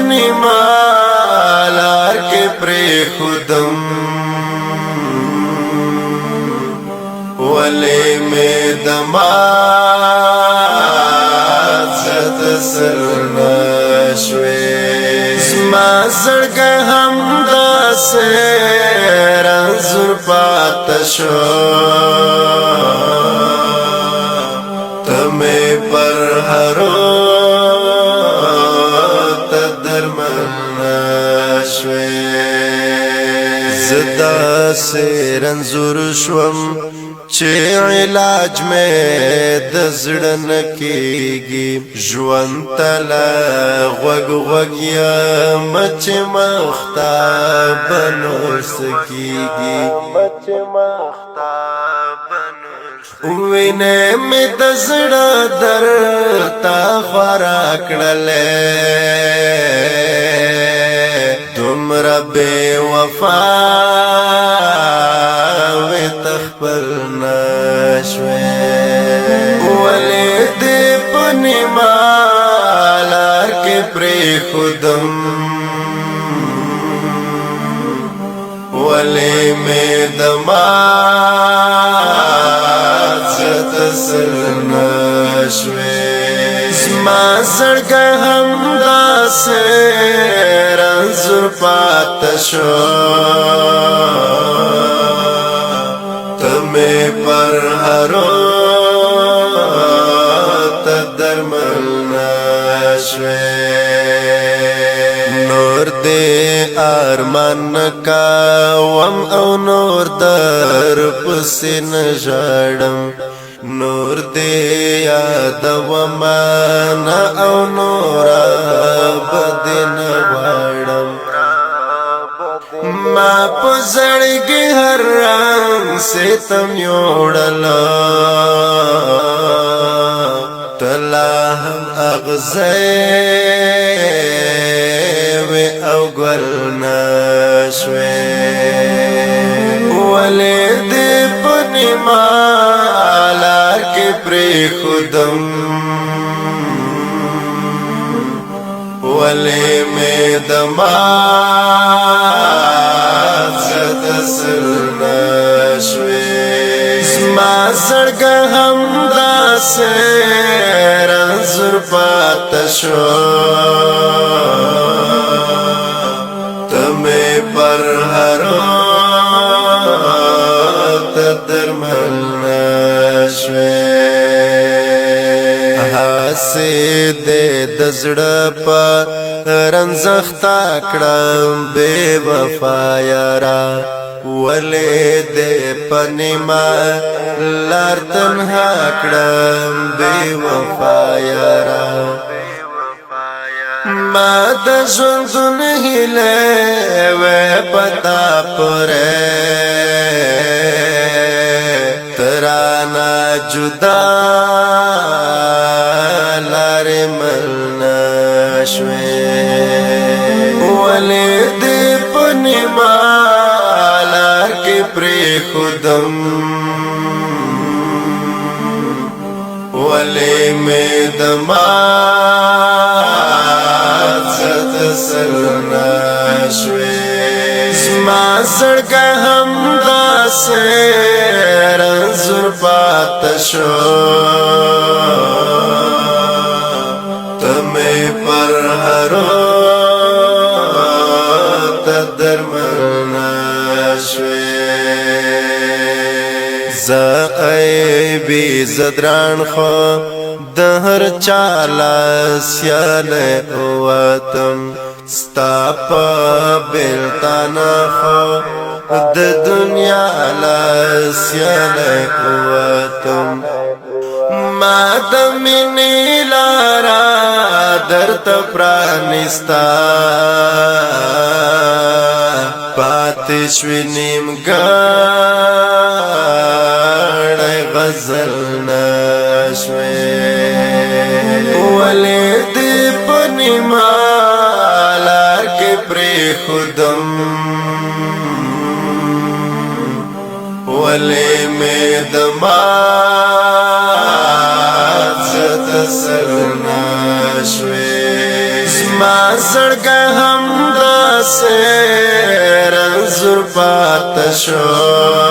پنیما لار کے پری خودم ولی میں دماغ زد سر نشوی زما زړګی همداسې رنځور پاته شو ته مې پر هرو ته درمل نشوې زه داسې رنځور شوم چې علاج مې د زړه نه کېږي ژوند ته له غوږ غوږ یم چې مخته به نور څه کېږي وینې مې د زړه درته خورا کړلې دومره بې وفا خپل نشوی ولی دی پنیما لار کے پری خودم ولی میں دماغ زد سر نشوی زما زړګی همداسې رنځور پاته شو میں پر هرو ته درمل نشوی نور دې ارمان کوم او نور در پسې نه ژاړم نور دې یادوم نه او نور بد نه غواړم ما په زړګي هر رنګ ستم یوړلا تلا هم اغزه و او ګل نشوي ولې دې پنیما لار کې پری خودم ولې مې دماغ زد سر نشوی زما زړګی همداسې رنځور پاته شو ته مې پر هرو ته درمل نشوی هسې دې د زړه په رنځختا کړم بې وفا یارا ولې دې پنیما لار تنها کړم بې وفا یارا ما د ژوندون هیلې وې پتا پرې ترانه جدا لارې مل نشوې ولې دې پنیما لار کې پری خودم ولې مې دماغ زد سر نشوې زما زړګی همداسې رنځور پاته شو ته مې پر هرو ته درمل نشوې زه ایبي زدران خو د هر چاله سیاله وطن ستا په بیلتانه خو د دنیا له سیاله وطن ما د مینې لاره درته پرانستا پاتې شوې نیمګړی غزل نشوې ولې دې پنیما لار کې پری خودم ولې مې دماغ زد سر نشوې زما زړګی هم داسې رنځور پاته شو